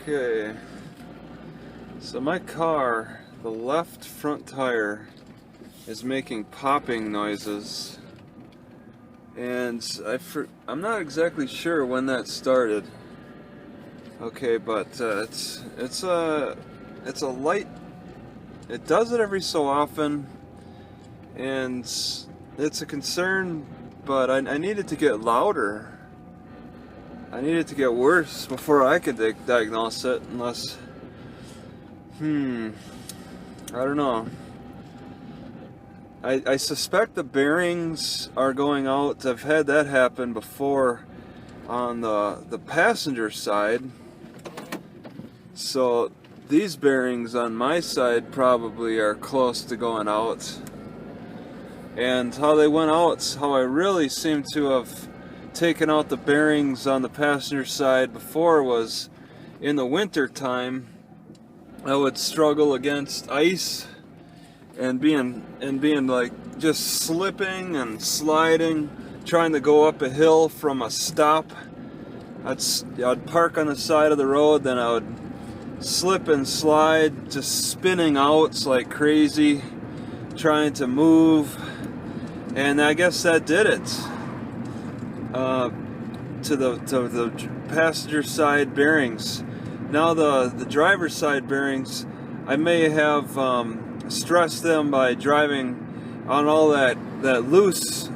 Okay, so my car, the left front tire, is making popping noises, and I'm not exactly sure when that started. Okay, but it's a light. It does it every so often, and it's a concern. But I need it to get louder. I need it to get worse before I could diagnose it, unless, I don't know. I suspect the bearings are going out. I've had that happen before on the passenger side. So these bearings on my side probably are close to going out. And how they went out, how I really seem to have taken out the bearings on the passenger side before was in the winter time. I would struggle against ice and being like just slipping and sliding, trying to go up a hill from a stop. I'd park on the side of the road, then I would slip and slide, just spinning out like crazy, trying to move. And I guess that did it to the passenger side bearings. Now the driver's side bearings, I may have stressed them by driving on all that loose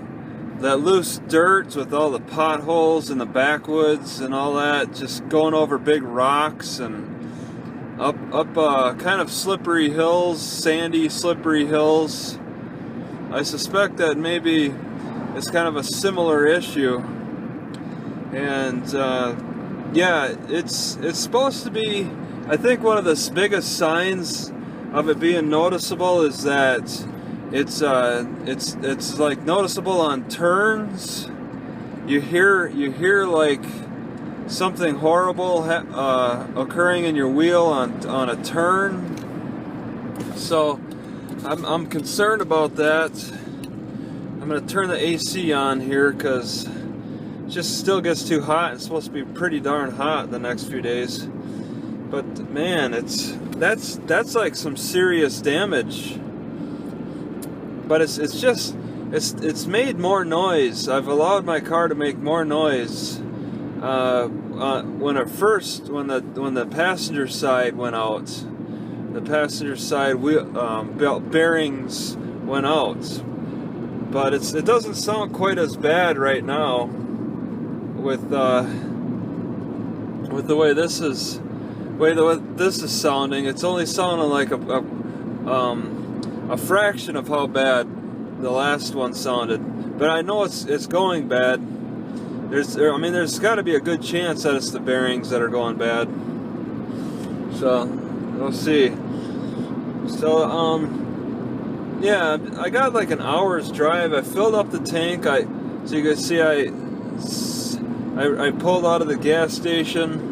dirt with all the potholes in the backwoods and all that, just going over big rocks and up kind of slippery hills, sandy slippery hills. I suspect that maybe it's kind of a similar issue, and yeah, it's supposed to be. I think one of the biggest signs of it being noticeable is that it's like noticeable on turns. You hear like something horrible occurring in your wheel on a turn. So I'm concerned about that. I'm going to turn the AC on here because it just still gets too hot. It's supposed to be pretty darn hot the next few days. But man, that's like some serious damage. But it's made more noise. I've allowed my car to make more noise. When the passenger side went out, the passenger side bearings went out. But it doesn't sound quite as bad right now with the way this is sounding. It's only sounding like a fraction of how bad the last one sounded. But I know it's going bad. There's got to be a good chance that it's the bearings that are going bad. So we'll see. So yeah, I got like an hour's drive. I filled up the tank. So you can see I pulled out of the gas station.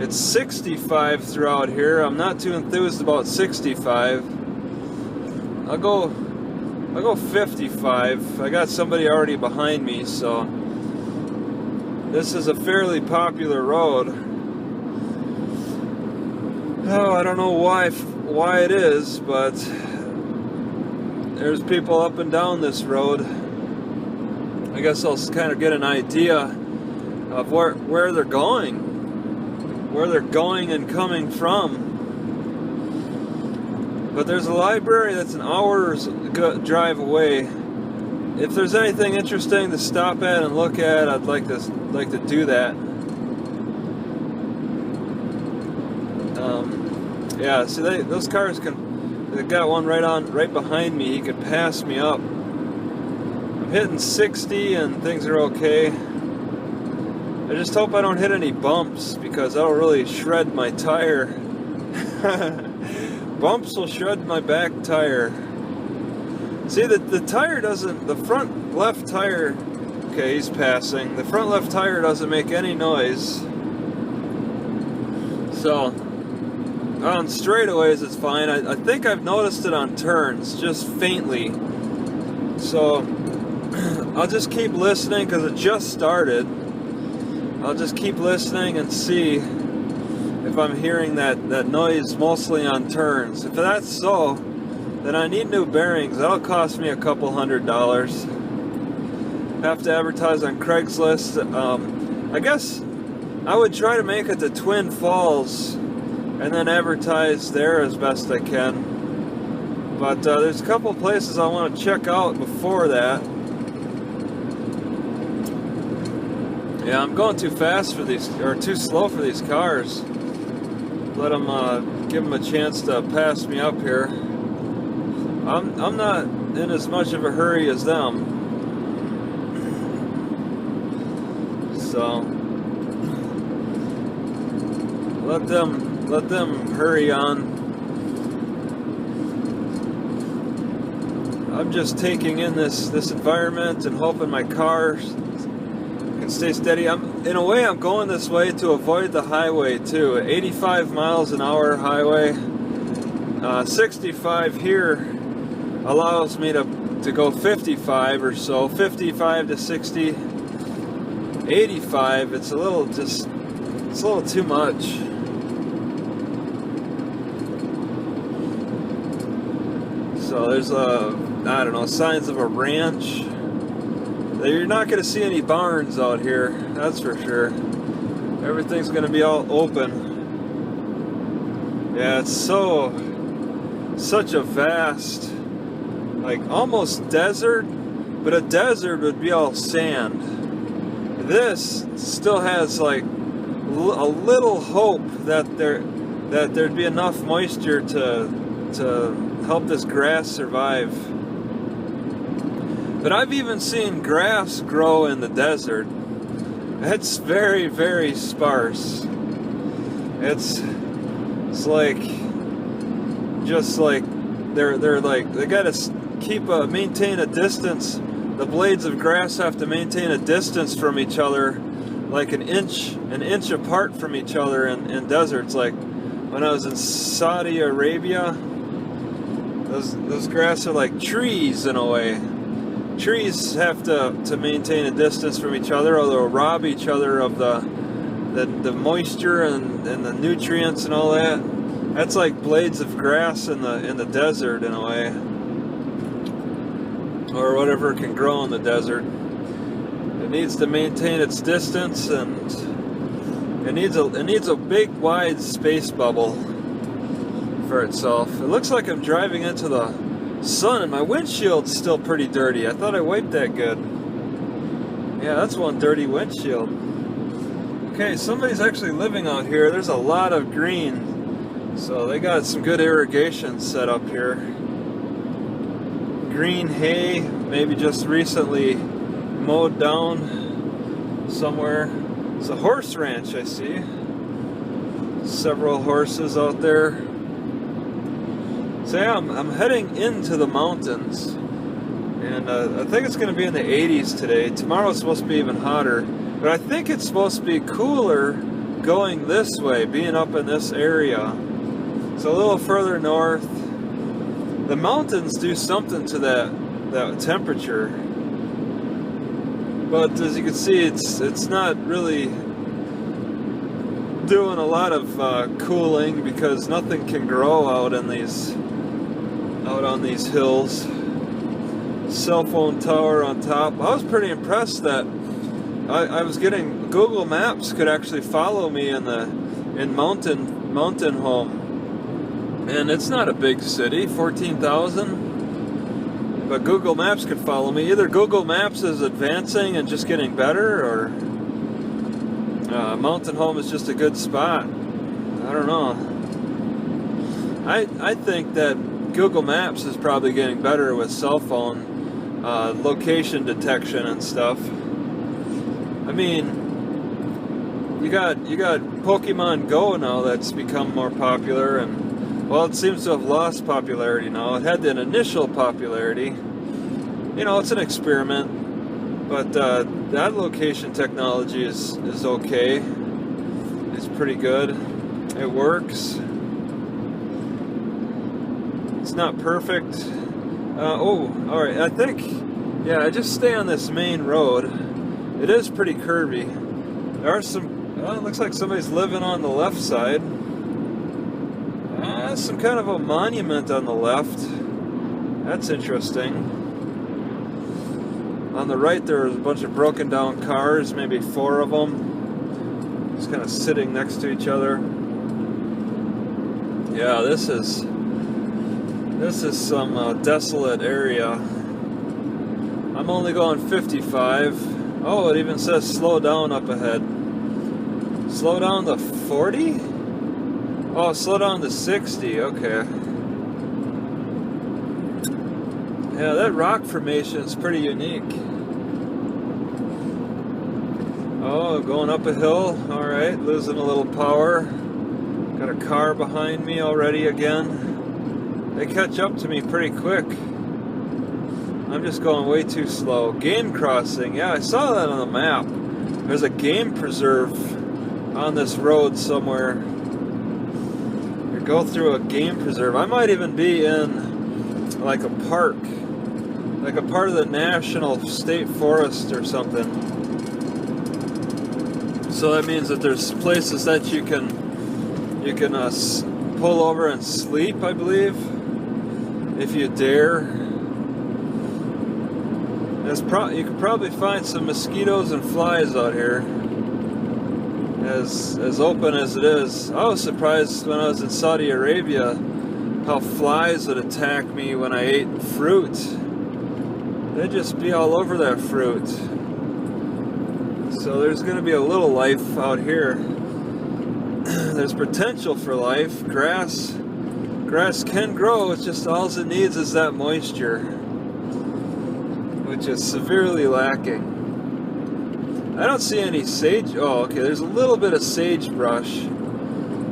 It's 65 throughout here. I'm not too enthused about 65. I'll go 55. I got somebody already behind me, so this is a fairly popular road. Oh, I don't know why it is, but there's people up and down this road. I guess I'll kind of get an idea of where they're going and coming from. But there's a library that's an hour's drive away. If there's anything interesting to stop at and look at, I'd like to do that. Yeah, see, those cars they got one right behind me. He could pass me up. I'm hitting 60 and things are okay. I just hope I don't hit any bumps because that'll really shred my tire. Bumps will shred my back tire. See, the tire doesn't, the front left tire, okay, he's passing. The front left tire doesn't make any noise. So, on straightaways it's fine. I think I've noticed it on turns, just faintly. So, I'll just keep listening because it just started. I'll just keep listening and see if I'm hearing that noise mostly on turns. If that's so, then I need new bearings. That'll cost me a couple $100. Have to advertise on Craigslist. I guess I would try to make it to Twin Falls and then advertise there as best I can. But there's a couple places I want to check out before that. Yeah, I'm going too fast for these, or too slow for these cars. Let them, give them a chance to pass me up here. I'm not in as much of a hurry as them. So let them hurry on. I'm just taking in this environment and hoping my car can stay steady. In a way, I'm going this way to avoid the highway too. 85 miles an hour highway. 65 here allows me to go 55 or so. 55 to 60. 85, it's a little too much. So there's I don't know, signs of a ranch. You're not going to see any barns out here, that's for sure. Everything's going to be all open. Yeah, it's such a vast, like almost desert, but a desert would be all sand. This still has like a little hope that there'd be enough moisture to help this grass survive. But I've even seen grass grow in the desert. It's very, very sparse. It's like, just like they gotta maintain a distance. The blades of grass have to maintain a distance from each other, like an inch apart from each other in deserts. Like when I was in Saudi Arabia, those grass are like trees in a way. Trees have to maintain a distance from each other, or they'll rob each other of the moisture and the nutrients and all that. That's like blades of grass in the desert in a way, or whatever can grow in the desert. It needs to maintain its distance, and it needs a big wide space bubble for itself. It looks like I'm driving into the sun, and my windshield's still pretty dirty. I thought I wiped that good. Yeah, that's one dirty windshield. Okay, somebody's actually living out here. There's a lot of green, so they got some good irrigation set up here. Green hay, maybe just recently mowed down somewhere. It's a horse ranch, I see. Several horses out there. So yeah, I'm heading into the mountains, and I think it's going to be in the 80s today. Tomorrow's supposed to be even hotter, but I think it's supposed to be cooler going this way, being up in this area. It's a little further north. The mountains do something to that temperature, but as you can see, it's not really doing a lot of cooling, because nothing can grow out on these hills. Cell phone tower on top. I was pretty impressed that I was getting Google Maps could actually follow me in Mountain Home, and it's not a big city, 14,000, but Google Maps could follow me. Either Google Maps is advancing and just getting better, or Mountain Home is just a good spot. I don't know. I think that Google Maps is probably getting better with cell phone location detection and stuff. I mean, you got Pokemon Go now that's become more popular, and well, it seems to have lost popularity now. It had an initial popularity. You know, it's an experiment, but that location technology is okay. It's pretty good. It works. It's not perfect. Oh, alright, I think, yeah, I just stay on this main road. It is pretty curvy. There are some Well, it looks like somebody's living on the left side. Some kind of a monument on the left. That's interesting. On the right, there's a bunch of broken down cars, maybe 4 of them, just kind of sitting next to each other. Yeah, this is some desolate area. I'm only going 55. Oh, it even says slow down up ahead. Slow down to 40? Oh, slow down to 60. Okay. Yeah, that rock formation is pretty unique. Oh, going up a hill. Alright, losing a little power. Got a car behind me already again. They catch up to me pretty quick. I'm just going way too slow. Game crossing. Yeah, I saw that on the map. There's a game preserve on this road somewhere. You go through a game preserve. I might even be in like a park. Like a part of the national state forest or something. So that means that there's places that you can pull over and sleep, I believe, if you dare. You could probably find some mosquitoes and flies out here. As open as it is. I was surprised when I was in Saudi Arabia how flies would attack me when I ate fruit. They'd just be all over that fruit. So there's going to be a little life out here. There's potential for life. Grass can grow. It's just all it needs is that moisture, which is severely lacking. I don't see any sage. Oh, okay. There's a little bit of sagebrush.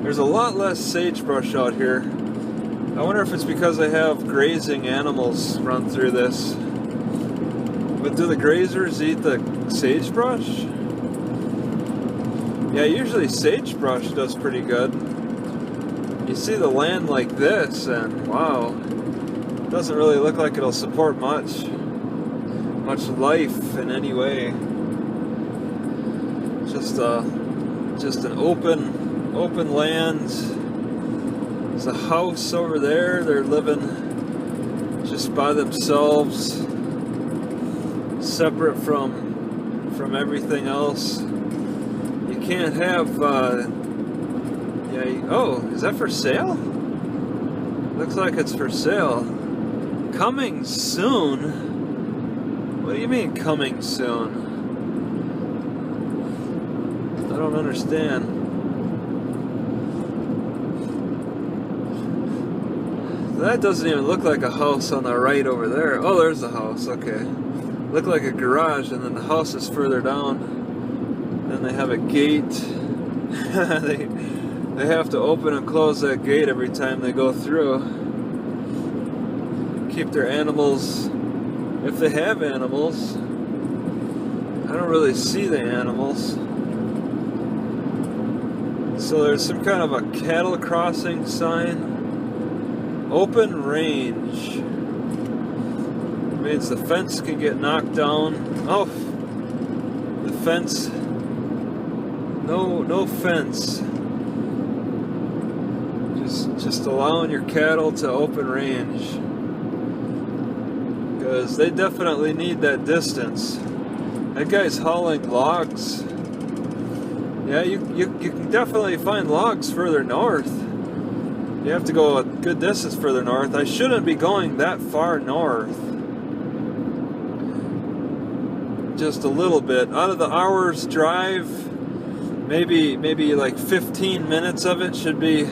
There's a lot less sagebrush out here. I wonder if it's because I have grazing animals run through this. But do the grazers eat the sagebrush? Yeah, usually sagebrush does pretty good. You see the land like this, and wow, it doesn't really look like it'll support much life in any way. Just an open land. There's a house over there. They're living just by themselves, separate from everything else. You can't have oh, is that for sale? Looks like it's for sale. Coming soon? What do you mean coming soon? I don't understand. That doesn't even look like a house on the right over there. Oh, there's the house. Okay. Look like a garage, and then the house is further down. Then they have a gate. They have to open and close that gate every time they go through. Keep their animals, if they have animals. I don't really see the animals. So there's some kind of a cattle crossing sign. Open range. Means the fence can get knocked down. Oh, the fence. No fence. Just allowing your cattle to open range, because they definitely need that distance. That guy's hauling logs. Yeah, you can definitely find logs further north. You have to go a good distance further north. I shouldn't be going that far north. Just a little bit. Out of the hour's drive, maybe like 15 minutes of it should be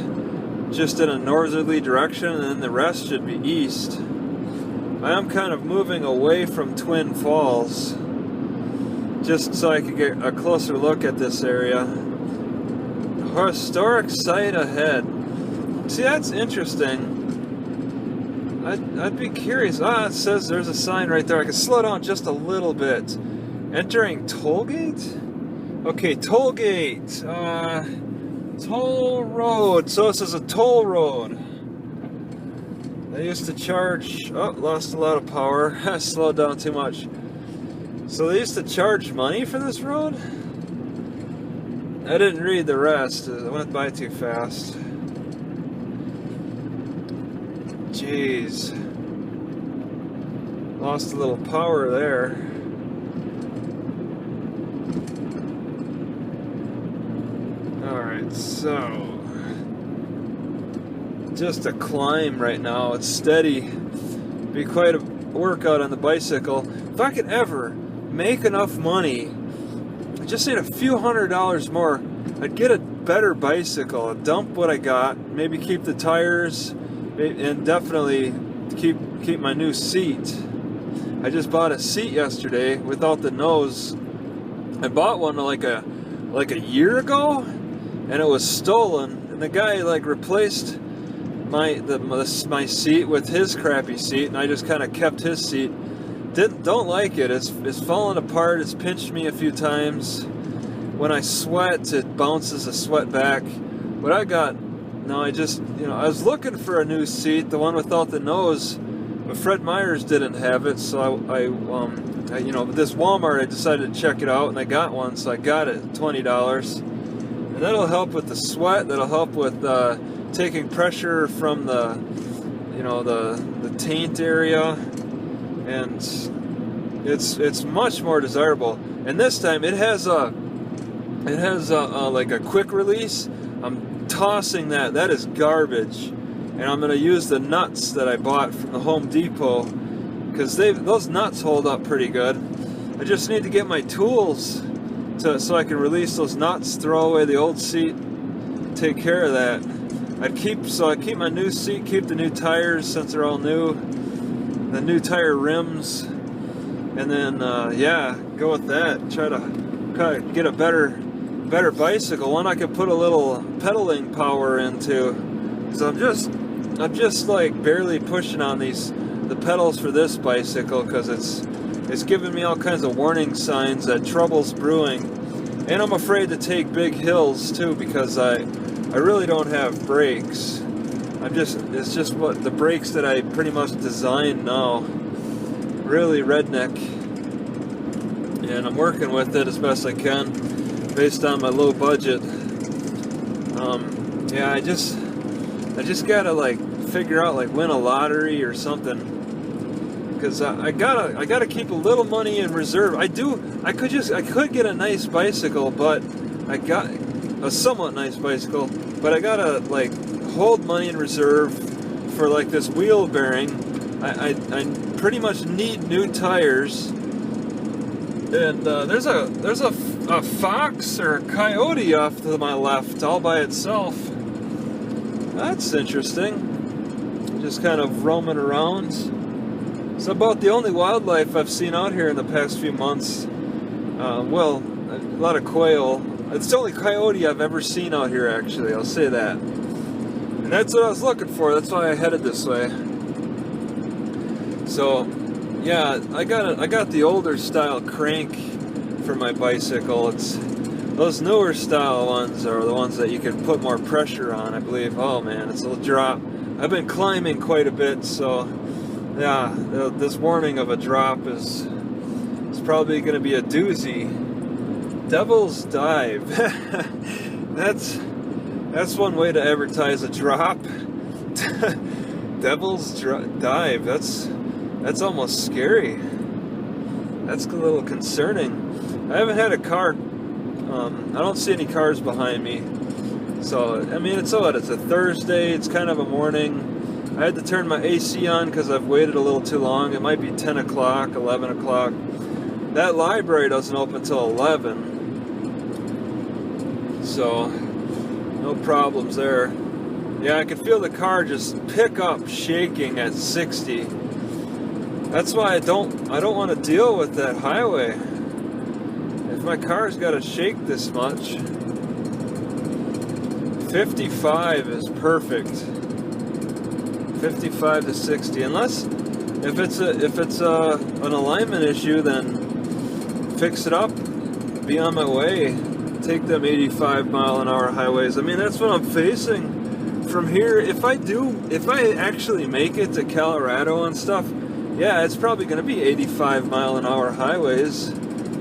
just in a northerly direction, and then the rest should be east. I am kind of moving away from Twin Falls, just so I could get a closer look at this area. Historic site ahead. See, that's interesting. I'd be curious. It says there's a sign right there. I can slow down just a little bit. Entering toll gate? Okay, toll gate. Toll road. So this is a toll road. They used to charge... Oh, lost a lot of power. I slowed down too much. So they used to charge money for this road? didn't read the rest. It went by too fast. Jeez. Lost a little power there. Alright, so just a climb right now. It's steady. Be quite a workout on the bicycle. If I could ever make enough money, I just need a few $100s more, I'd get a better bicycle, dump what I got, maybe keep the tires, and definitely keep my new seat. I just bought a seat yesterday without the nose. I bought one like a year ago, and it was stolen. And the guy like replaced my seat with his crappy seat, and I just kind of kept his seat. Don't like it. It's falling apart. It's pinched me a few times. When I sweat, it bounces the sweat back. But I was looking for a new seat, the one without the nose. But Fred Meyer's didn't have it, so this Walmart, I decided to check it out, and I got one, so I got it, $20. And that'll help with the sweat. That'll help with taking pressure from the taint area, and it's much more desirable. And this time it has like a quick release. I'm tossing that. That is garbage. And I'm going to use the nuts that I bought from the Home Depot, because those nuts hold up pretty good. I just need to get my tools so I can release those nuts, throw away the old seat, take care of that. I keep my new seat, keep the new tires since they're all new, the new tire rims, and then go with that. Try to get a better bicycle, one I could put a little pedaling power into. So I'm just like barely pushing on the pedals for this bicycle, because it's giving me all kinds of warning signs that trouble's brewing. And I'm afraid to take big hills too, because I really don't have brakes. It's just what the brakes that I pretty much designed now. Really redneck. And I'm working with it as best I can based on my low budget. I just gotta like figure out, like, win a lottery or something, because I gotta keep a little money in reserve. I could get a nice bicycle, but a somewhat nice bicycle, but I gotta like hold money in reserve for like this wheel bearing. I pretty much need new tires, and there's a fox or a coyote off to my left all by itself. That's interesting. Just kind of roaming around. It's about the only wildlife I've seen out here in the past few months. A lot of quail. It's the only coyote I've ever seen out here, actually. I'll say that. And that's what I was looking for. That's why I headed this way. So, yeah, I got the older style crank for my bicycle. Those newer style ones are the ones that you can put more pressure on, I believe. Oh man, it's a drop. I've been climbing quite a bit, so yeah, this warning of a drop is probably going to be a doozy. Devil's Dive. That's one way to advertise a drop. Devil's Dive. That's almost scary. That's a little concerning. I haven't had a car. I don't see any cars behind me. So, I mean, it's a Thursday. It's kind of a morning. I had to turn my AC on because I've waited a little too long. It might be 10 o'clock, 11 o'clock. That library doesn't open until 11. So, no problems there. Yeah, I can feel the car just pick up shaking at 60. That's why I don't want to deal with that highway. If my car's got to shake this much, 55 is perfect. 55 to 60, unless if it's an alignment issue, then fix it up. Be on my way. Take them 85-mile-an-hour highways. I mean, that's what I'm facing from here. If I actually make it to Colorado and stuff, yeah, it's probably going to be 85-mile-an-hour highways.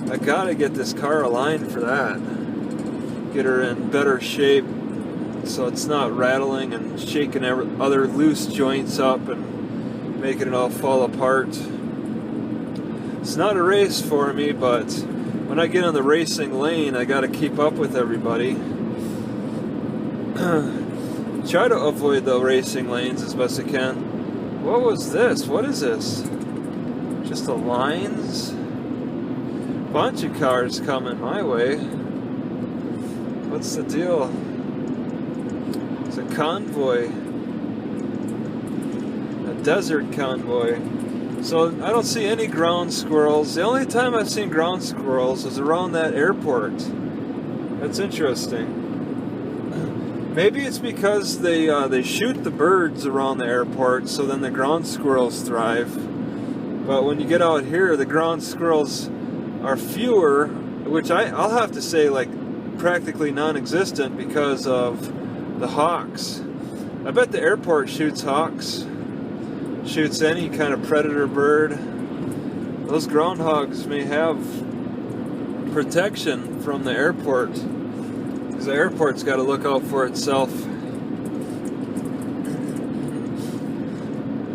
I gotta get this car aligned for that. get her in better shape so it's not rattling and shaking other loose joints up and making it all fall apart. It's not a race for me, but when I get in the racing lane, I got to keep up with everybody. Try to avoid the racing lanes as best I can. What was this? What is this? Just the lines? Bunch of cars coming my way. What's the deal? It's a convoy. A desert convoy. So I don't see any ground squirrels. The only time I've seen ground squirrels is around that airport. That's interesting. Maybe it's because they shoot the birds around the airport, so then the ground squirrels thrive. But when you get out here, the ground squirrels are fewer, which I'll have to say like practically non-existent because of the hawks. I bet the airport shoots hawks, shoots any kind of predator bird. Those groundhogs may have protection from the airport, because the airport's got to look out for itself.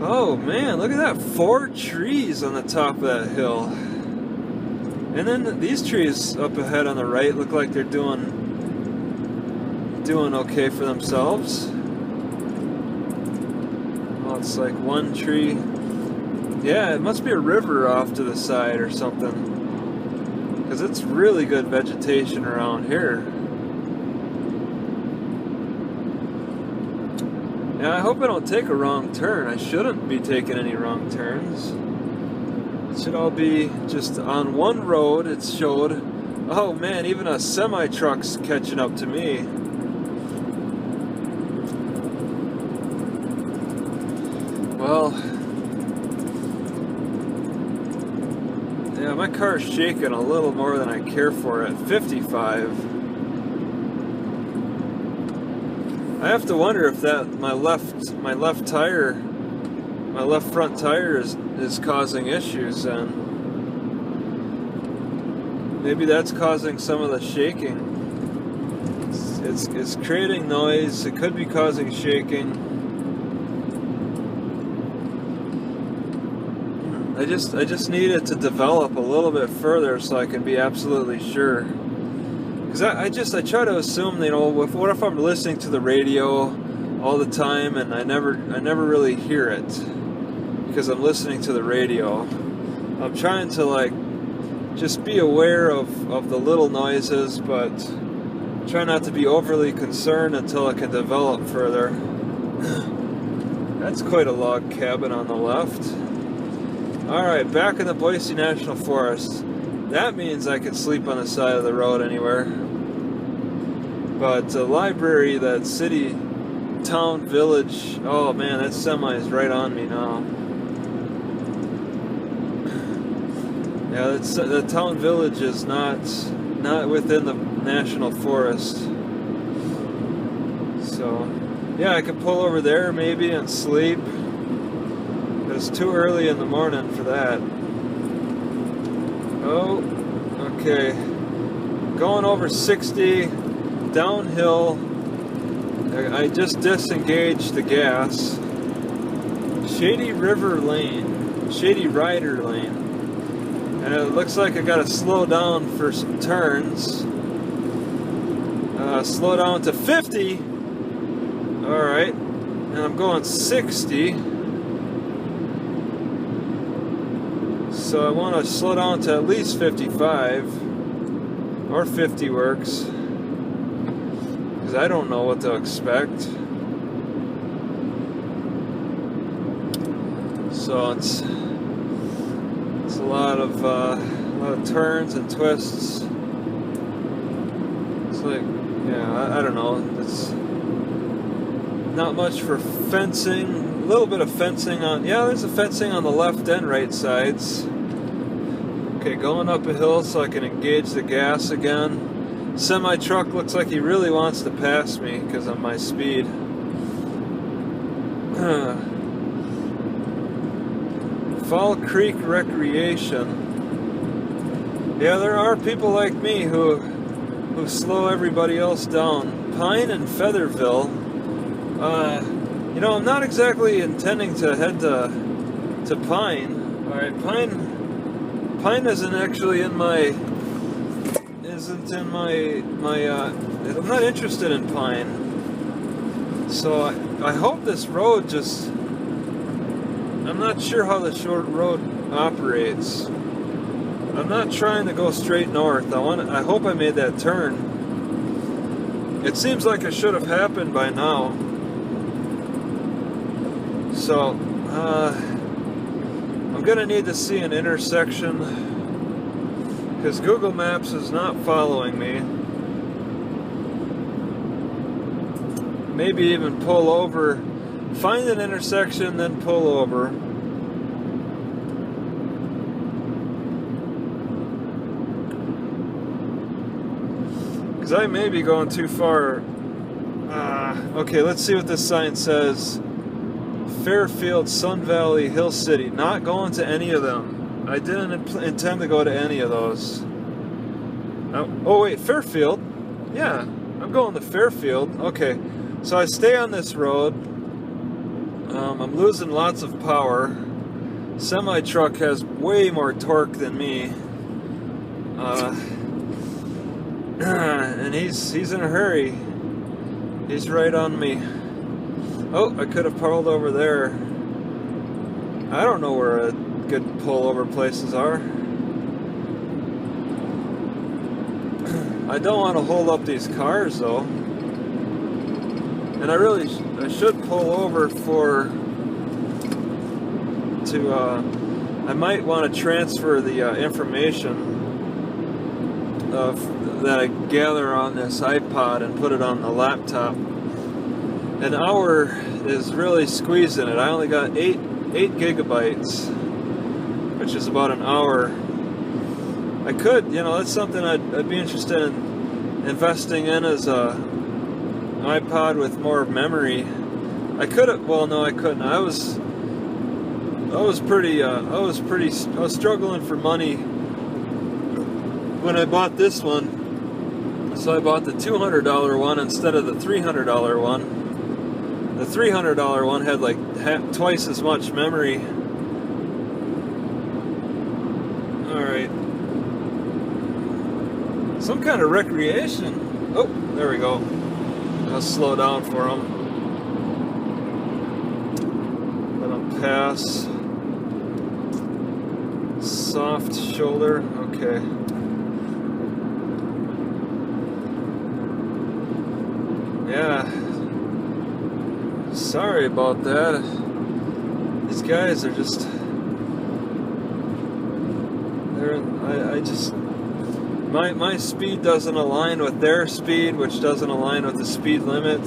Oh man, look at that, 4 trees on the top of that hill. And then these trees up ahead on the right look like they're doing okay for themselves. Well, it's like one tree. Yeah, it must be a river off to the side or something, because it's really good vegetation around here. Yeah, I hope I don't take a wrong turn. I shouldn't be taking any wrong turns. It should all be just on one road. It showed. Oh man, even a semi-truck's catching up to me. Well, yeah, my car's shaking a little more than I care for at 55. I have to wonder if that my left front tire is causing issues, and maybe that's causing some of the shaking. It's creating noise. It could be causing shaking. I just need it to develop a little bit further so I can be absolutely sure. Because I try to assume, you know, what if I'm listening to the radio all the time and I never really hear it because I'm listening to the radio. I'm trying to like just be aware of the little noises, but try not to be overly concerned until it can develop further. That's quite a log cabin on the left. Alright, back in the Boise National Forest. That means I can sleep on the side of the road anywhere. But the library, that city, town, village, oh man, that semi is right on me now. Yeah, the town village is not within the national forest. So, yeah, I could pull over there maybe and sleep. But it's too early in the morning for that. Oh, okay. Going over 60, downhill. I just disengaged the gas. Shady Rider Lane. And it looks like I gotta slow down for some turns. Slow down to 50. Alright. And I'm going 60. So I want to slow down to at least 55. Or 50 works. Because I don't know what to expect. So it's a lot of turns and twists. It's like, yeah, I don't know. It's not much for fencing. A little bit of fencing on, yeah, there's a fencing on the left and right sides. Okay, going up a hill so I can engage the gas again. Semi-truck looks like he really wants to pass me because of my speed. Fall Creek Recreation. Yeah, there are people like me who who slow everybody else down. Pine and Featherville. You know, I'm not exactly intending to head to Pine. All right, Pine isn't actually in my. I'm not interested in Pine. So I hope this road just. I'm not sure how the short road operates. I'm not trying to go straight north. I hope I made that turn. It seems like it should have happened by now. So I'm gonna need to see an intersection because Google Maps is not following me. Maybe even pull over, find an intersection, then pull over. Because I may be going too far. Okay, let's see what this sign says. Fairfield, Sun Valley, Hill City. Not going to any of them. I didn't intend to go to any of those. Oh wait, Fairfield? Yeah, I'm going to Fairfield. Okay, so I stay on this road. I'm losing lots of power. Semi-truck has way more torque than me. And he's in a hurry. He's right on me. Oh, I could have pulled over there. I don't know where good pullover places are. I don't want to hold up these cars though. And I should pull over I might want to transfer the information that I gather on this iPod and put it on the laptop. An hour is really squeezing it. I only got 8 gigabytes, which is about an hour. I could, you know, that's something I'd be interested in investing in as a iPod with more memory. I could have, well, no, I couldn't. I was struggling for money when I bought this one. So I bought the $200 one instead of the $300 one. The $300 one had like twice as much memory. Alright. Some kind of recreation. Oh, there we go. I'll slow down for them. Let them pass. Soft shoulder. Okay. Yeah. Sorry about that. These guys are just. My speed doesn't align with their speed, which doesn't align with the speed limit.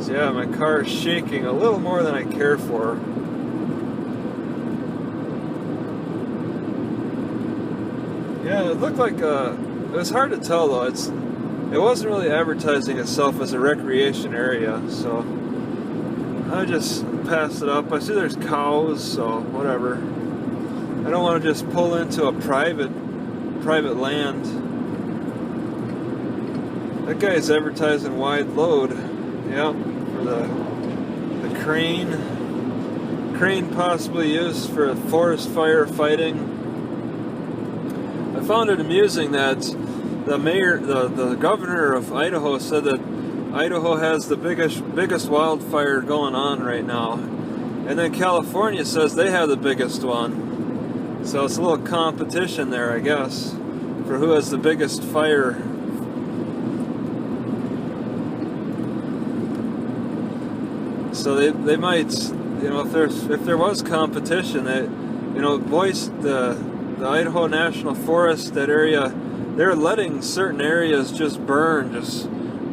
So yeah, my car is shaking a little more than I care for. Yeah, it looked like it was hard to tell though. It wasn't really advertising itself as a recreation area, so I just passed it up. I see there's cows, so whatever. I don't want to just pull into a private land. That guy's advertising wide load. Yep, for the crane possibly used for forest fire fighting. I found it amusing that the governor of Idaho said that Idaho has the biggest wildfire going on right now, and then California says they have the biggest one. So it's a little competition there, I guess, for who has the biggest fire. So they might, you know, if there was competition, that, you know, the Idaho National Forest, that area, they're letting certain areas just burn.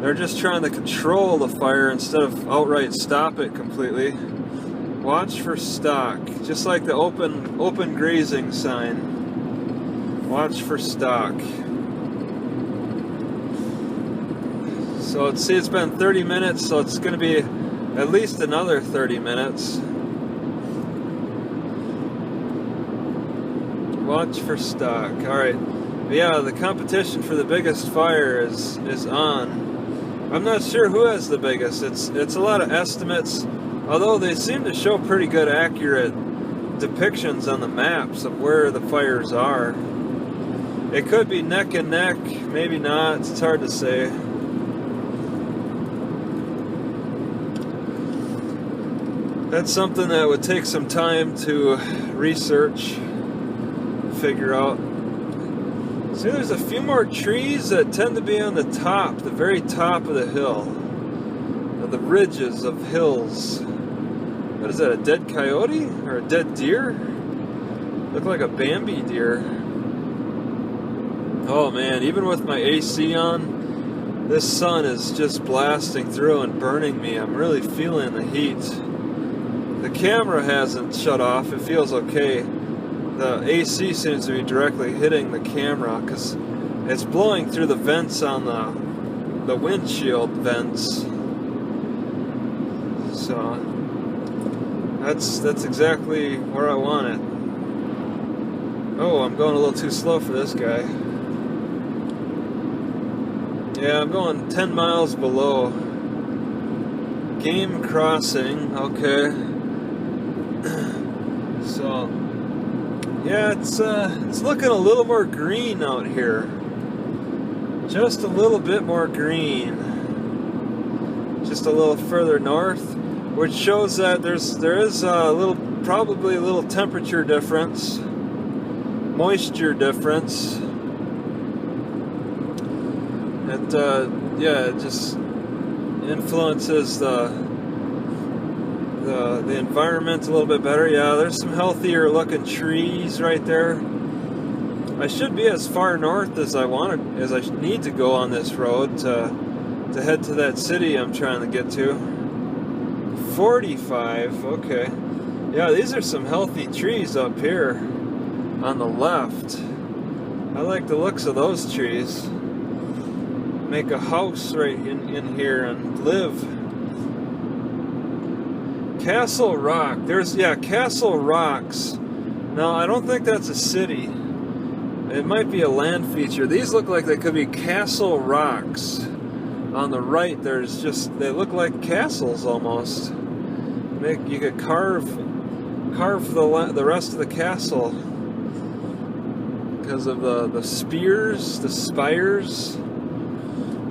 They're just trying to control the fire instead of outright stop it completely. Watch for stock, just like the open grazing sign. Watch for stock. So let's see, it's been 30 minutes, so it's going to be at least another 30 minutes. Watch for stock. Alright. Yeah, the competition for the biggest fire is on. I'm not sure who has the biggest. It's a lot of estimates, although they seem to show pretty good accurate depictions on the maps of where the fires are. It could be neck and neck, maybe not. It's hard to say. That's something that would take some time to research, figure out. See, there's a few more trees that tend to be on the top, the very top of the hill, of the ridges of hills. What is that, a dead coyote or a dead deer? Look like a Bambi deer. Oh man, even with my AC on, this sun is just blasting through and burning me. I'm really feeling the heat. The camera hasn't shut off, it feels okay. The AC seems to be directly hitting the camera because it's blowing through the vents on the windshield vents. So that's exactly where I want it. Oh, I'm going a little too slow for this guy. Yeah, I'm going 10 miles below. Game crossing, okay. So, yeah, it's looking a little more green out here. Just a little bit more green. Just a little further north, which shows that there is probably a little temperature difference, moisture difference. It just influences the environment a little bit better. Yeah, there's some healthier looking trees right there. I should be as far north as I need to go on this road to head to that city I'm trying to get to. 45, okay. Yeah, these are some healthy trees up here on the left. I like the looks of those trees. Make a house right in here and live. Castle Rock. Castle Rocks. No, I don't think that's a city. It might be a land feature. These look like they could be Castle Rocks. On the right, they look like castles almost. You could carve the rest of the castle because of the spears, the spires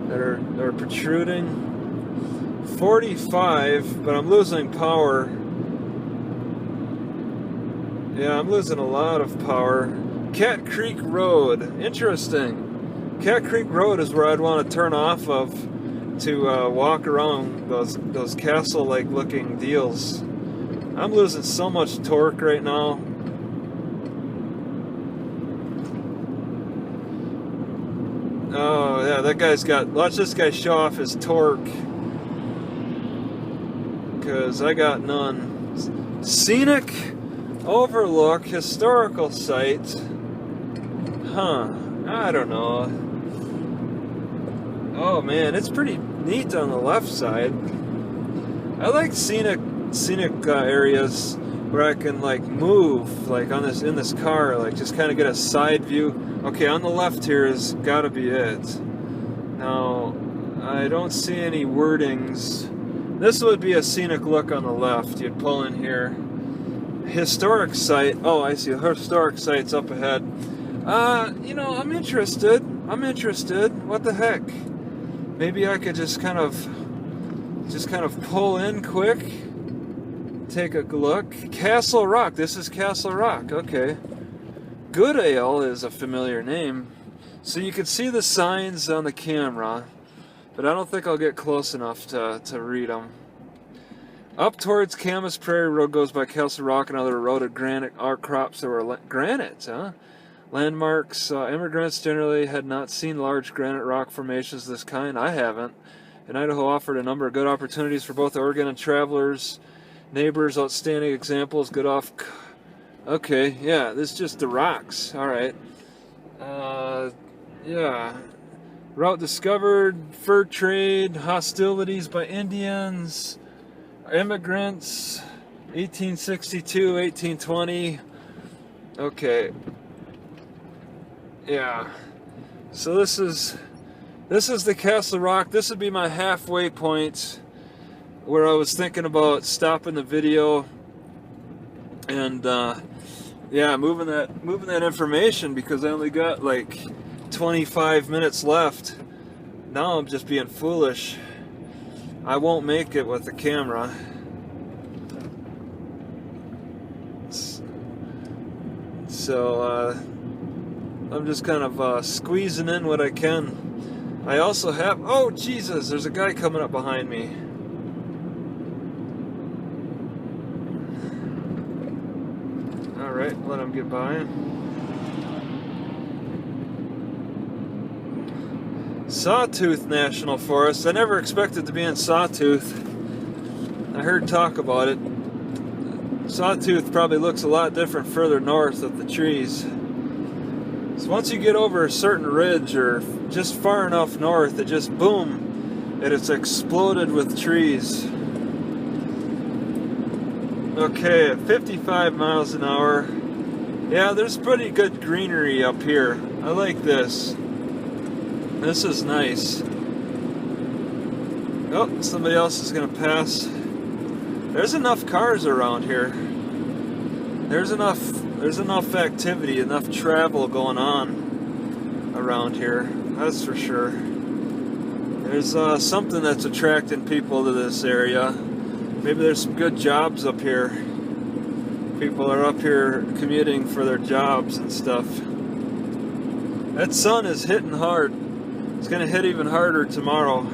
that are protruding. 45, but I'm losing power. Yeah, I'm losing a lot of power. Cat Creek Road, interesting. Cat Creek Road is where I'd want to turn off of to walk around those castle-like looking deals. I'm losing so much torque right now. Oh yeah, watch this guy show off his torque. Because I got none. Scenic Overlook Historical Site. Huh, I don't know. Oh man, it's pretty neat on the left side. I like scenic areas where I can like move, like in this car, like just kind of get a side view. Okay, on the left here has got to be it. Now, I don't see any wordings. This would be a scenic look on the left. You'd pull in here. Historic site. Oh, I see. Historic site's up ahead. I'm interested. What the heck? Maybe I could just kind of pull in quick. Take a look. Castle Rock. This is Castle Rock. Okay. Goodale is a familiar name. So you can see the signs on the camera, but I don't think I'll get close enough to read them. Up towards Camas Prairie Road goes by Castle Rock and other eroded granite outcrops that were granite, huh? Landmarks. Immigrants generally had not seen large granite rock formations of this kind. I haven't. And Idaho offered a number of good opportunities for both Oregon and travelers. Neighbors, outstanding examples, good off. Okay, yeah, this is just the rocks. All right. Yeah. Route discovered, fur trade, hostilities by Indians, immigrants, 1862, 1820. Okay. Yeah. So this is the Castle Rock. This would be my halfway point where I was thinking about stopping the video and yeah, moving that information, because I only got like 25 minutes left. Now I'm just being foolish. I won't make it with the camera. So I'm just kind of squeezing in what I can. I also have, oh Jesus, there's a guy coming up behind me. Alright, let him get by. Sawtooth National Forest. I never expected to be in Sawtooth. I heard talk about it. Sawtooth probably looks a lot different further north of the trees. So once you get over a certain ridge or just far enough north, it just boom, and it's exploded with trees. Okay, at 55 miles an hour. Yeah, there's pretty good greenery up here. I like this. This is nice. Oh, somebody else is gonna pass. There's enough cars around here. There's enough activity, enough travel going on around here. That's for sure. There's something that's attracting people to this area. Maybe there's some good jobs up here. People are up here commuting for their jobs and stuff. That sun is hitting hard. It's gonna hit even harder tomorrow.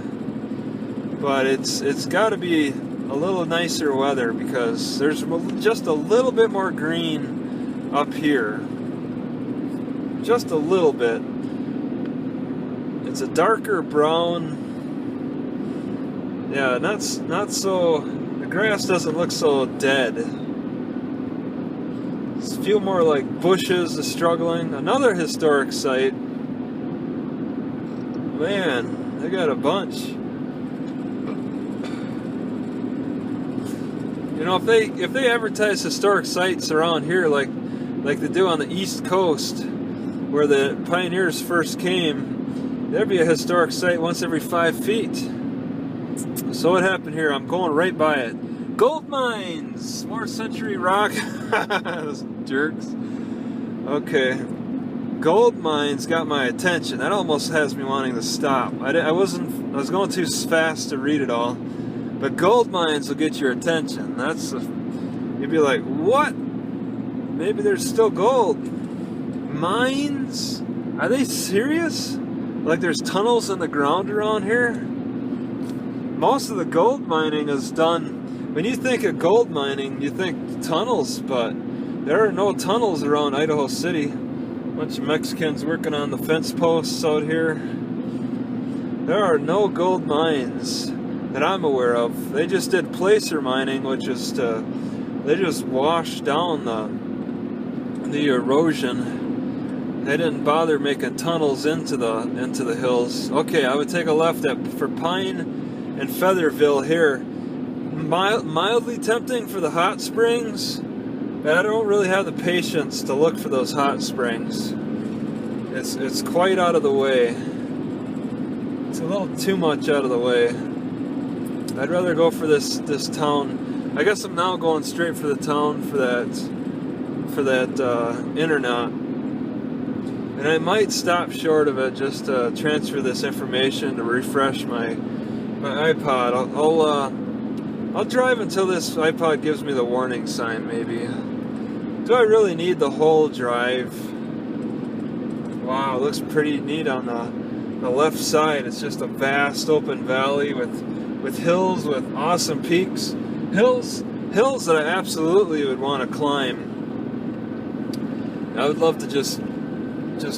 But it's got to be a little nicer weather because there's just a little bit more green up here. Just a little bit. It's a darker brown. Yeah, not so. The grass doesn't look so dead. It's a few more like bushes is struggling. Another historic site. Man, they got a bunch. You know, if they advertise historic sites around here like they do on the East Coast, where the pioneers first came, there'd be a historic site once every 5 feet. So what happened here? I'm going right by it. Gold mines, 4th century rock. Those jerks. Okay, gold mines got my attention. That almost has me wanting to stop. I was going too fast to read it all. But gold mines will get your attention. You'd be like, what? Maybe there's still gold. Mines? Are they serious? Like there's tunnels in the ground around here? Most of the gold mining is done. When you think of gold mining, you think tunnels, but there are no tunnels around Idaho City. A bunch of Mexicans working on the fence posts out here. There are no gold mines that I'm aware of. They just did placer mining, which is they just washed down the erosion. They didn't bother making tunnels into the hills. Okay, I would take a left for Pine and Featherville here. Mildly tempting for the hot springs, but I don't really have the patience to look for those hot springs. It's quite out of the way. It's a little too much out of the way. I'd rather go for this town. I guess I'm now going straight for the town for that internet. And I might stop short of it just to transfer this information to refresh my iPod. I'll drive until this iPod gives me the warning sign, maybe. Do I really need the whole drive? Wow, it looks pretty neat on the left side. It's just a vast open valley with hills with awesome peaks. Hills that I absolutely would want to climb. I would love to just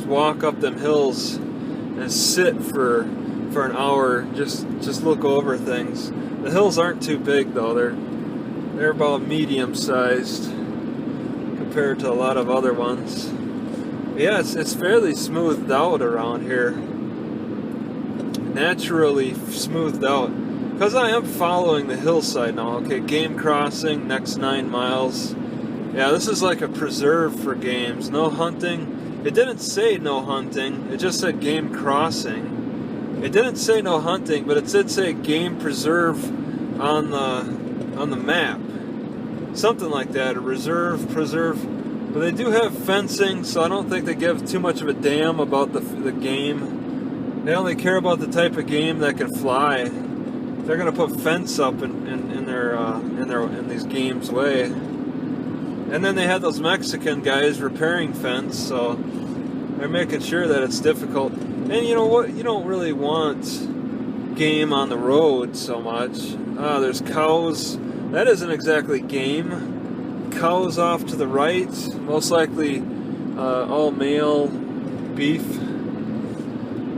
walk up them hills and sit for an hour, just look over things. The hills aren't too big though. They're about medium sized compared to a lot of other ones. Yeah, it's fairly smoothed out around here. Naturally smoothed out. Because I am following the hillside now. Okay, game crossing, next 9 miles. Yeah, this is like a preserve for games. No hunting. It didn't say no hunting, it just said game crossing. It didn't say no hunting, but it did say game preserve on the map. Something like that, a reserve, preserve. But they do have fencing, so I don't think they give too much of a damn about the game. They only care about the type of game that can fly. They're gonna put fence up in these games way. And then they had those Mexican guys repairing fence, so they're making sure that it's difficult. And you know what? You don't really want game on the road so much. There's cows. That isn't exactly game. Cows off to the right, most likely all male beef.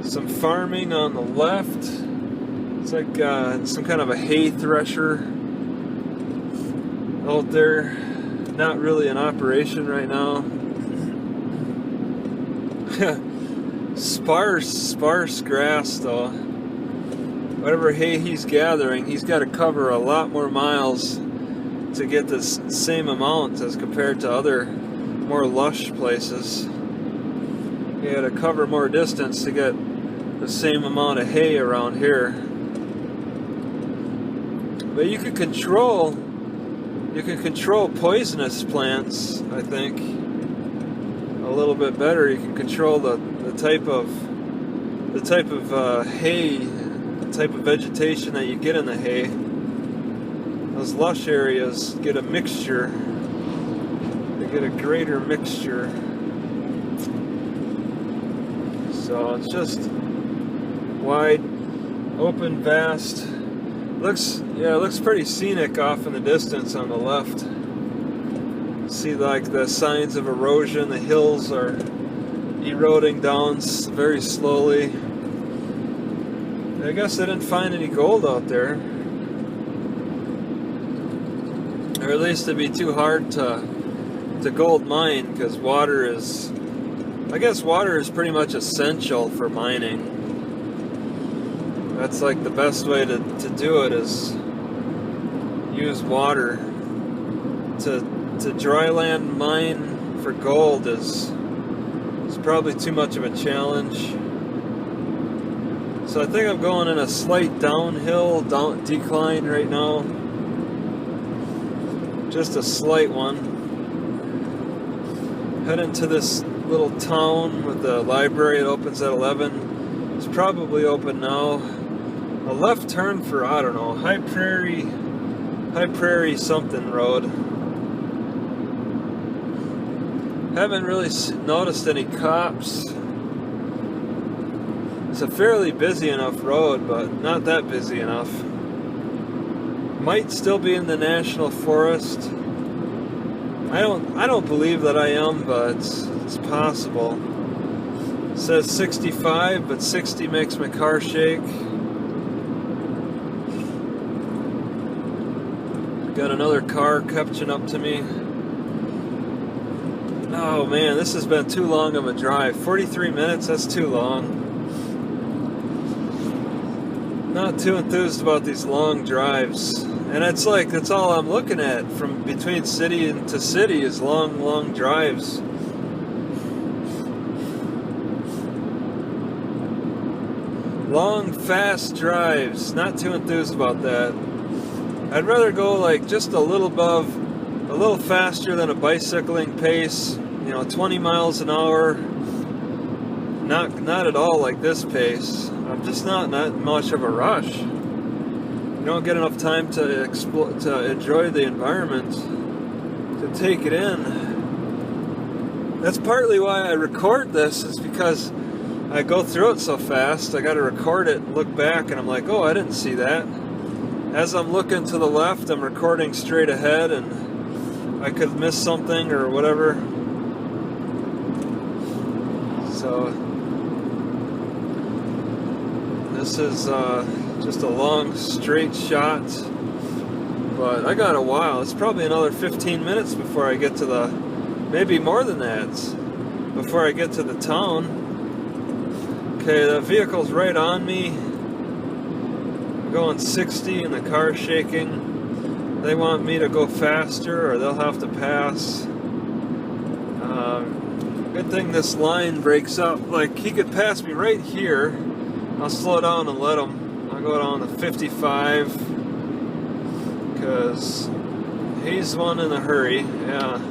Some farming on the left. It's like some kind of a hay thresher out there. Not really in operation right now. Sparse grass though. Whatever hay he's gathering, he's got to cover a lot more miles to get this same amount as compared to other more lush places. You got to cover more distance to get the same amount of hay around here. But you can control poisonous plants, I think, a little bit better. You can control the type of hay, the type of vegetation that you get in the hay. Those lush areas get a mixture. They get a greater mixture. So it's just wide, open, vast. Looks pretty scenic off in the distance on the left. See like the signs of erosion. The hills are eroding down very slowly. I guess I didn't find any gold out there. Or at least it'd be too hard to gold mine, because water is pretty much essential for mining. That's like the best way to do it, is use water. To dryland mine for gold is probably too much of a challenge. So I think I'm going in a slight downhill decline right now. Just a slight one. Heading to this little town with the library. It opens at 11. It's probably open now. A left turn for, I don't know, High Prairie something road. Haven't really noticed any cops. It's a fairly busy enough road, but not that busy enough. Might still be in the national forest. I don't believe that I am, but it's possible. It says 65, but 60 makes my car shake. Got another car catching up to me. Oh man, this has been too long of a drive. 43 minutes, that's too long. Not too enthused about these long drives. And it's like, that's all I'm looking at from between city to city is long drives. Long, fast drives. Not too enthused about that. I'd rather go like just a little faster than a bicycling pace. 20 miles an hour. Not at all like this pace. I'm just not much of a rush. You don't get enough time to enjoy the environment, to take it in. That's partly why I record this, is because I go through it so fast. I got to record it and look back, and I'm like, oh, I didn't see that. As I'm looking to the left, I'm recording straight ahead, and I could miss something or whatever. So this is just a long straight shot, but I got a while. It's probably another 15 minutes before I get to maybe more than that, before I get to the town. Okay, the vehicle's right on me. I'm going 60 and the car's shaking. They want me to go faster or they'll have to pass. Good thing this line breaks up. Like, he could pass me right here. I'll slow down and let him. I'll go down to 55 because he's one in a hurry. Yeah,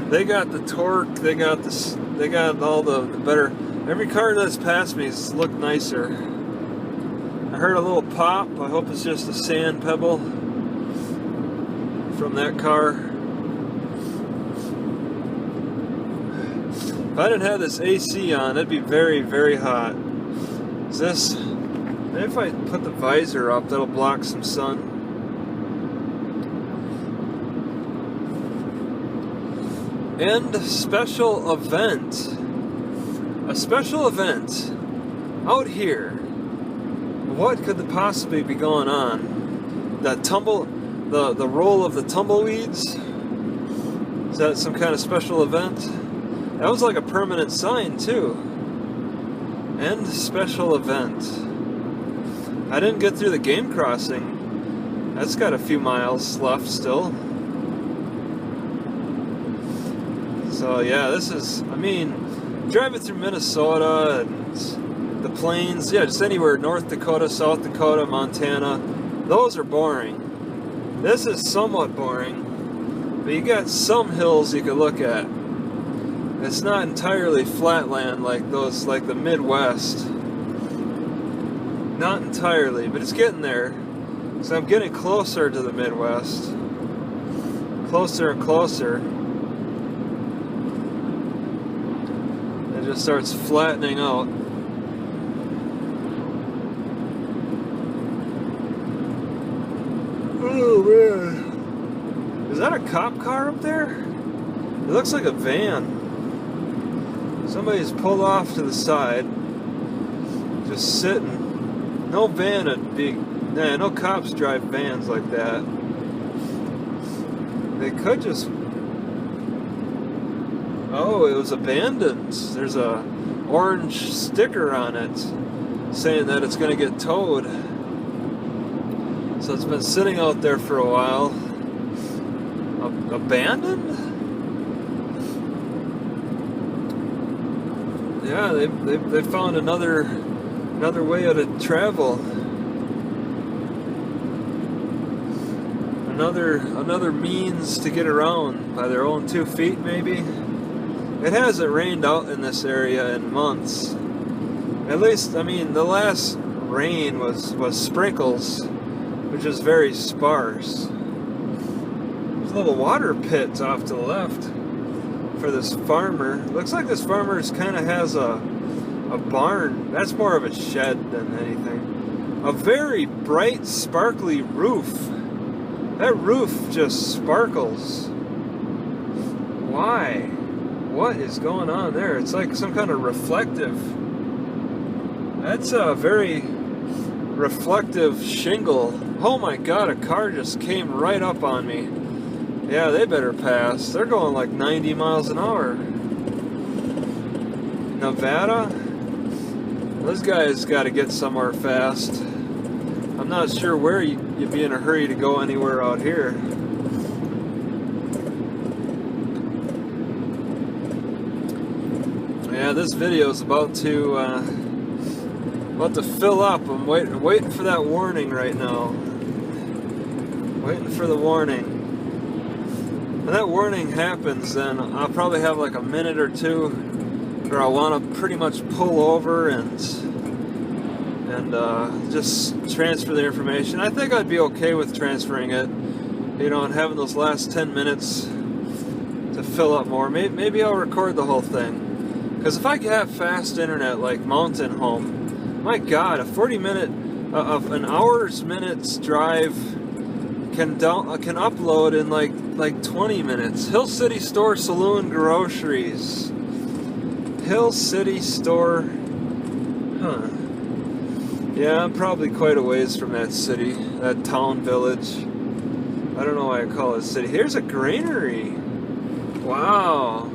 they got the torque. They got this. They got all the better. Every car that's passed me's looked nicer. I heard a little pop. I hope it's just a sand pebble from that car. If I didn't have this AC on, it'd be very, very hot. Is this? Maybe if I put the visor up, that'll block some sun. And special event. A special event out here. What could possibly be going on? The roll of the tumbleweeds? Is that some kind of special event? That was like a permanent sign too. End special event. I didn't get through the game crossing. That's got a few miles left still. So yeah, this is, I mean, driving through Minnesota and the plains, yeah, just anywhere, North Dakota, South Dakota, Montana, those are boring. This is somewhat boring, but you got some hills you can look at. It's not entirely flatland like those, like the Midwest. Not entirely, but it's getting there. So I'm getting closer to the Midwest. Closer and closer. It just starts flattening out. Oh man. Is that a cop car up there? It looks like a van. Somebody's pulled off to the side, just sitting. No van would be, nah, no cops drive vans like that. They could just, oh, it was abandoned. There's a orange sticker on it saying that it's going to get towed. So it's been sitting out there for a while. Abandoned? Yeah, they found another way to travel. Another means to get around by their own 2 feet, maybe. It hasn't rained out in this area in months. At least, I mean, the last rain was sprinkles, which is very sparse. There's a little water pit off to the left for this farmer. Looks like this farmer kind of has a barn. That's more of a shed than anything. A very bright, sparkly roof. That roof just sparkles. Why? What is going on there? It's like some kind of reflective. That's a very reflective shingle. Oh my god, a car just came right up on me. Yeah, they better pass. They're going like 90 miles an hour. Nevada? Those guys got to get somewhere fast. I'm not sure where you'd be in a hurry to go anywhere out here. Yeah, this video is about to fill up. I'm waiting for that warning right now. Waiting for the warning. When that warning happens, then I'll probably have like a minute or two where I want to pretty much pull over and just transfer the information. I think I'd be okay with transferring it, you know, and having those last 10 minutes to fill up more. Maybe I'll record the whole thing. Because if I have fast internet like Mountain Home, my God, a 40-minute, of an hour's minutes drive can upload in like 20 minutes. Hill City Store Saloon Groceries. Hill City Store. Huh. Yeah, I'm probably quite a ways from that city, that town village. I don't know why I call it a city. Here's a granary. Wow.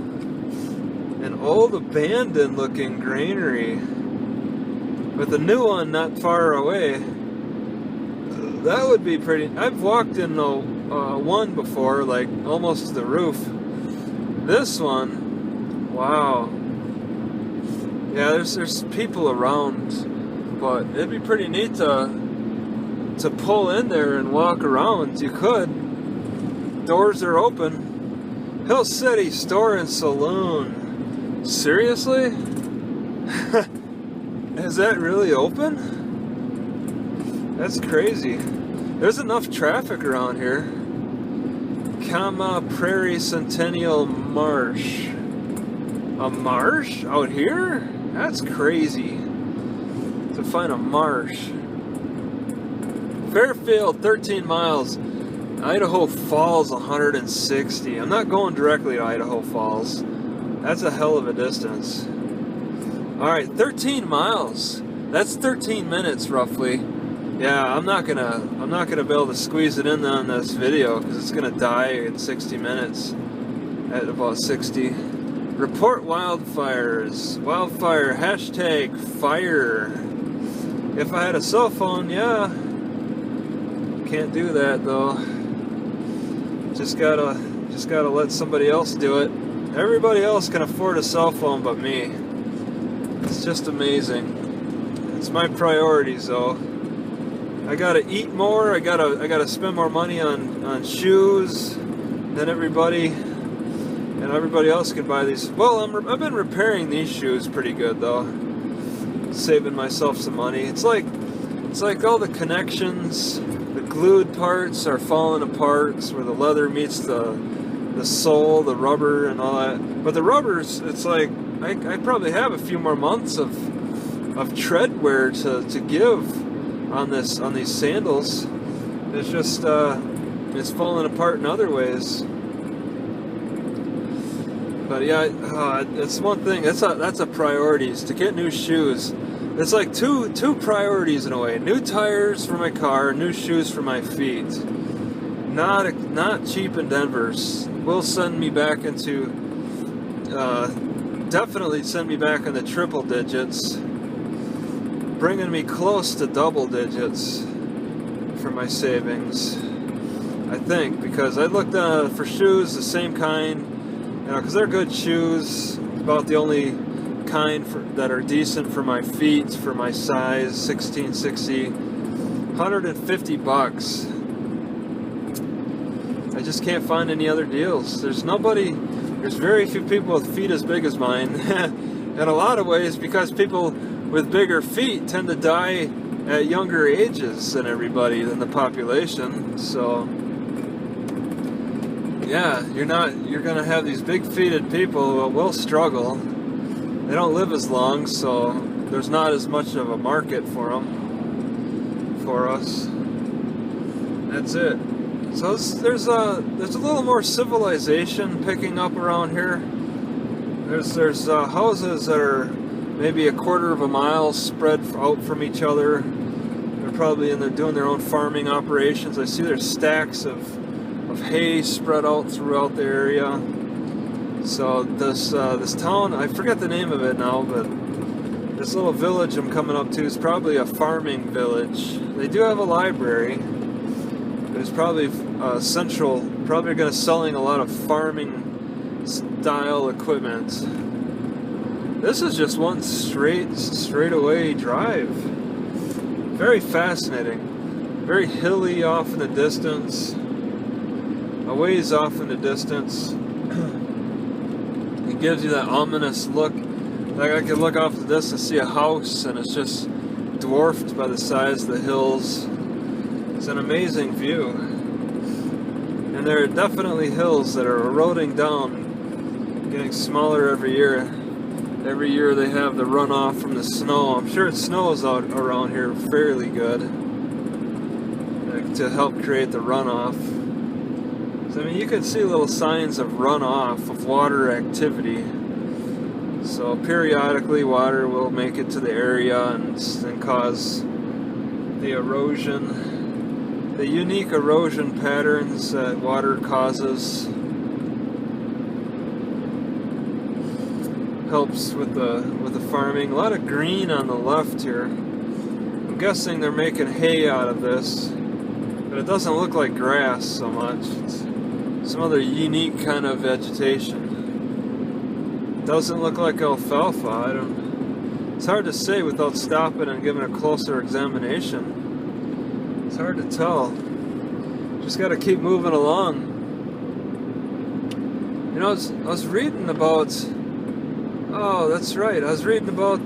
An old abandoned looking granary. With a new one not far away. That would be pretty. I've walked in the one before, like almost to the roof. This one, Wow. Yeah, there's people around, but it'd be pretty neat to pull in there and walk around. You could. Doors are open. Hill City Store and Saloon. Seriously? Is that really open? That's crazy. There's enough traffic around here. Prairie Centennial Marsh. A marsh out here? That's crazy. To find a marsh. Fairfield, 13 miles. Idaho Falls, 160. I'm not going directly to Idaho Falls. That's a hell of a distance. Alright, 13 miles. That's 13 minutes roughly. Yeah, I'm not gonna be able to squeeze it in on this video because it's gonna die in 60 minutes. At about 60. Report wildfires. Wildfire hashtag fire. If I had a cell phone, yeah. Can't do that though. Just gotta let somebody else do it. Everybody else can afford a cell phone but me. It's just amazing. It's my priorities though. I gotta eat more. I gotta spend more money on shoes than everybody, and everybody else can buy these. Well, I've been repairing these shoes pretty good though, saving myself some money. It's like all the connections, the glued parts are falling apart where the leather meets the sole, the rubber, and all that. But the rubbers, it's like I probably have a few more months of tread wear to give on these sandals. It's just it's falling apart in other ways. But yeah, it's one thing. That's a priority, is to get new shoes. It's like two priorities in a way. New tires for my car, new shoes for my feet. Not cheap endeavors. Will send me back into definitely send me back in the triple digits. Bringing me close to double digits for my savings, I think, because I looked for shoes the same kind, because they're good shoes, about the only kind that are decent for my feet, for my size, 1660, 150 bucks. I just can't find any other deals. There's very few people with feet as big as mine, in a lot of ways, because people with bigger feet tend to die at younger ages than the population. So yeah, you're gonna have these big-feeted people who will struggle. They don't live as long, so there's not as much of a market for them, for us. That's it. So there's a little more civilization picking up around here. There's houses that are maybe a quarter of a mile spread out from each other. They're probably doing their own farming operations. I see there's stacks of hay spread out throughout the area. So this town, I forget the name of it now, but this little village I'm coming up to is probably a farming village. They do have a library. There's probably central, probably going to selling a lot of farming style equipment. This is just one straight away drive. Very fascinating. Very hilly off in the distance. A ways off in the distance. It gives you that ominous look. Like I could look off the distance and see a house, and it's just dwarfed by the size of the hills. It's an amazing view. And there are definitely hills that are eroding down, getting smaller every year. Every year they have the runoff from the snow. I'm sure it snows out around here fairly good to help create the runoff. So, I mean, you can see little signs of runoff, of water activity. So periodically water will make it to the area and cause the erosion, the unique erosion patterns that water causes. Helps with the farming. A lot of green on the left here. I'm guessing they're making hay out of this, but it doesn't look like grass so much. It's some other unique kind of vegetation. Doesn't look like alfalfa. I don't. It's hard to say without stopping and giving a closer examination. It's hard to tell. Just got to keep moving along. You know, I was reading about. Oh, that's right. I was reading about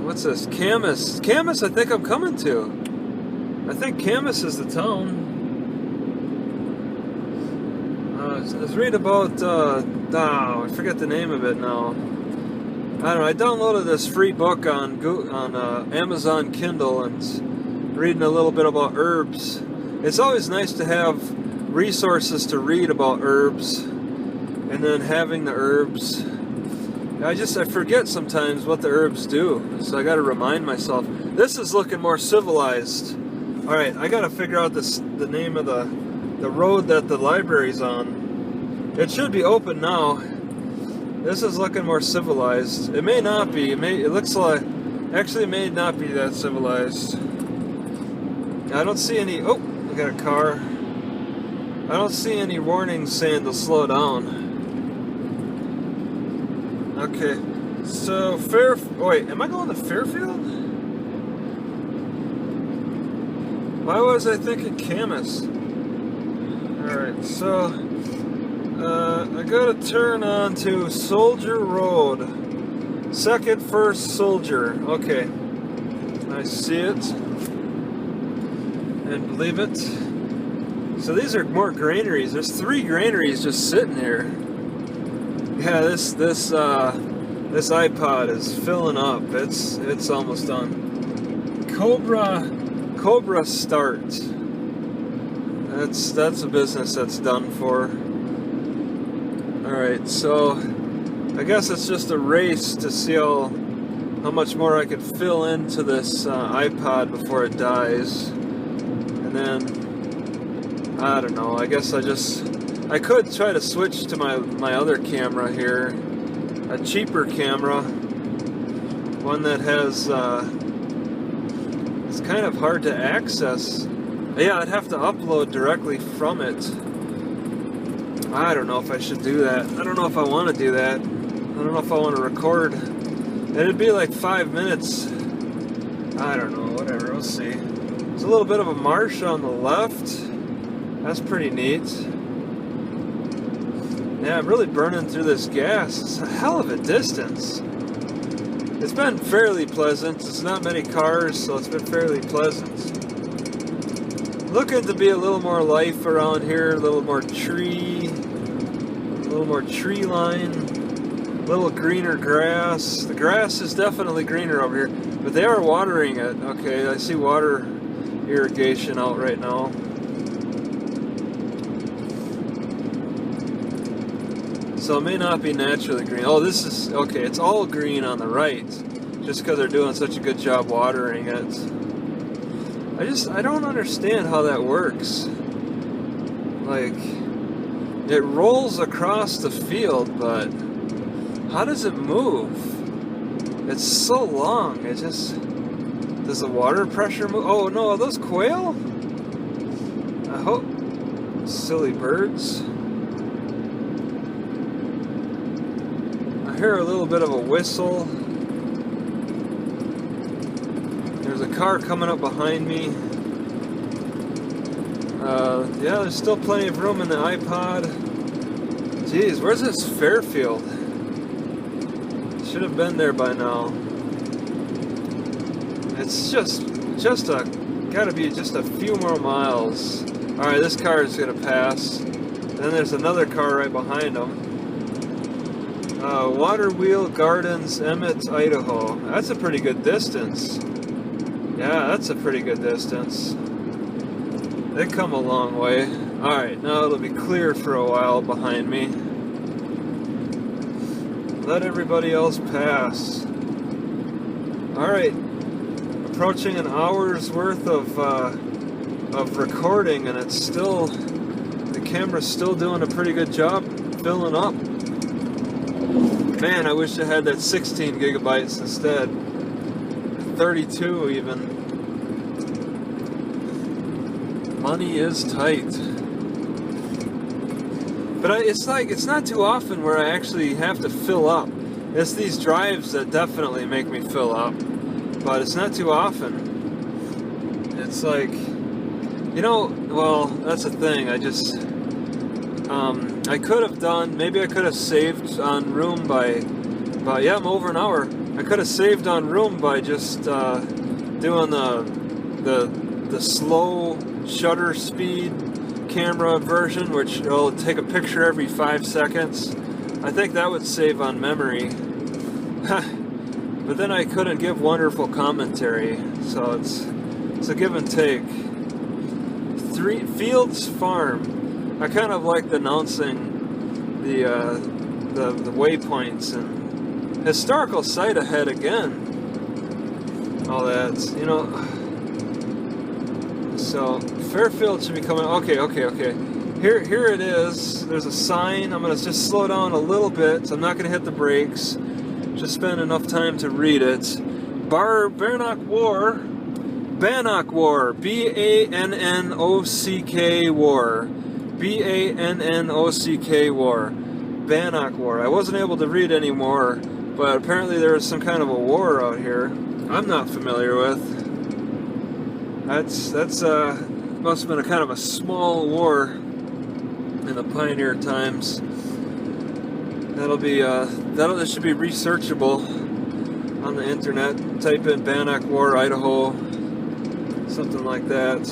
what's this? Camas. Camas. I think I'm coming to. I think Camas is the town. I was reading about, I forget the name of it now. I don't know, I downloaded this free book on Amazon Kindle and reading a little bit about herbs. It's always nice to have resources to read about herbs, and then having the herbs. I forget sometimes what the herbs do, so I gotta remind myself. This is looking more civilized. Alright, I gotta figure out the name of the road that the library's on. It should be open now. This is looking more civilized. It may not be. It looks like... Actually, it may not be that civilized. I don't see any... Oh, I got a car. I don't see any warnings saying to slow down. Okay. So, wait, am I going to Fairfield? Why was I thinking Camas? Alright, so... I gotta turn on to Soldier Road. Second First Soldier. Okay. I see it. And believe it. So these are more granaries. There's 3 granaries just sitting here. Yeah, this iPod is filling up. It's almost done. Cobra Start. That's a business that's done for. Alright, so I guess it's just a race to see how much more I could fill into this iPod before it dies. And then, I don't know, I guess I could try to switch to my other camera here. A cheaper camera. One that has, it's kind of hard to access. Yeah, I'd have to upload directly from it. I don't know if I should do that. I don't know if I want to do that. I don't know if I want to record. It'd be like 5 minutes. I don't know, whatever, we'll see. There's a little bit of a marsh on the left. That's pretty neat. Yeah, I'm really burning through this gas. It's a hell of a distance. It's been fairly pleasant. There's not many cars, so it's been fairly pleasant. Looking to be a little more life around here, a little more tree line, a little greener grass. The grass is definitely greener over here, but they are watering it. Okay, I see water irrigation out right now. So it may not be naturally green. Oh, this is, okay, it's all green on the right, just because they're doing such a good job watering it. I don't understand how that works. Like, it rolls across the field, but how does it move? It's so long, it just... Does the water pressure move? Oh no, are those quail? I hope. Silly birds. I hear a little bit of a whistle. There's a car coming up behind me. Yeah, there's still plenty of room in the iPod. Jeez, where's this Fairfield? Should have been there by now. It's gotta be just a few more miles. Alright, this car is gonna pass. Then there's another car right behind him. Waterwheel Gardens, Emmett, Idaho. That's a pretty good distance. Yeah, that's a pretty good distance. They come a long way. Alright, now it'll be clear for a while behind me. Let everybody else pass. Alright, approaching an hour's worth of recording, and it's still, the camera's still doing a pretty good job filling up. Man, I wish I had that 16 gigabytes instead. 32 even. Money is tight. But it's not too often where I actually have to fill up. It's these drives that definitely make me fill up, but it's not too often. It's like, well, that's the thing. I could have done, maybe I could have saved on room by yeah, I'm over an hour. I could have saved on room by just doing the slow shutter speed camera version, which will take a picture every 5 seconds. I think that would save on memory. But then I couldn't give wonderful commentary, so it's a give and take. Fields Farm. I kind of liked announcing the waypoints and historical site ahead again. All that, So Fairfield should be coming. Okay. Here it is. There's a sign. I'm gonna just slow down a little bit. So I'm not gonna hit the brakes. Just spend enough time to read it. Bannock War. Bannock War. B-A-N-N-O-C-K War. B-A-N-N-O-C-K War. Bannock War. I wasn't able to read anymore, but apparently there was some kind of a war out here I'm not familiar with. That's must have been a kind of a small war in the pioneer times. This should be researchable on the internet. Type in Bannock War, Idaho, something like that.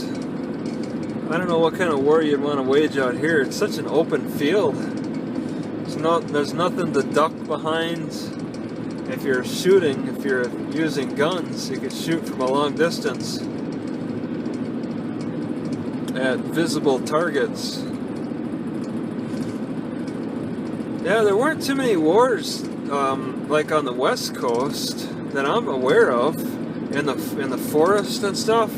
I don't know what kind of war you'd want to wage out here. It's such an open field. There's nothing to duck behind. If you're shooting, if you're using guns, you could shoot from a long distance at visible targets. Yeah, there weren't too many wars like on the West Coast that I'm aware of, in the forest and stuff.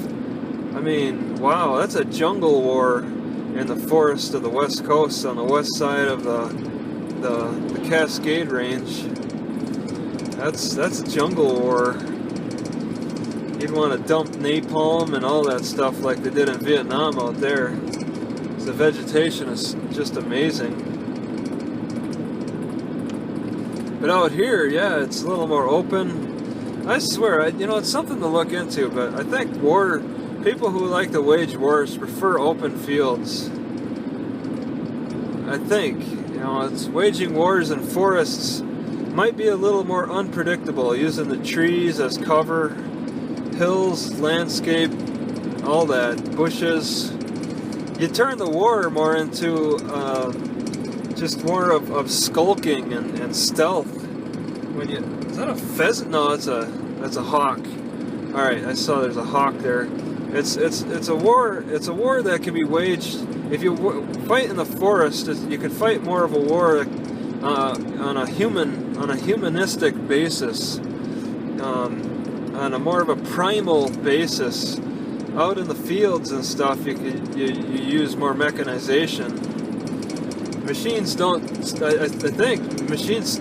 I mean, wow, that's a jungle war in the forest of the West Coast on the west side of the Cascade Range. That's a jungle war. You'd want to dump napalm and all that stuff like they did in Vietnam out there. The vegetation is just amazing. But out here, yeah, it's a little more open. I swear, it's something to look into, but I think people who like to wage wars prefer open fields. I think, it's waging wars in forests might be a little more unpredictable, using the trees as cover, hills, landscape, all that, bushes. You turn the war more into just more of skulking and stealth. Is that a pheasant? No, that's a hawk. All right, I saw there's a hawk there. It's a war. It's a war that can be waged if you fight in the forest. You can fight more of a war on a humanistic basis, on a more of a primal basis. Out in the fields and stuff, you use more mechanization. Machines don't. I think machines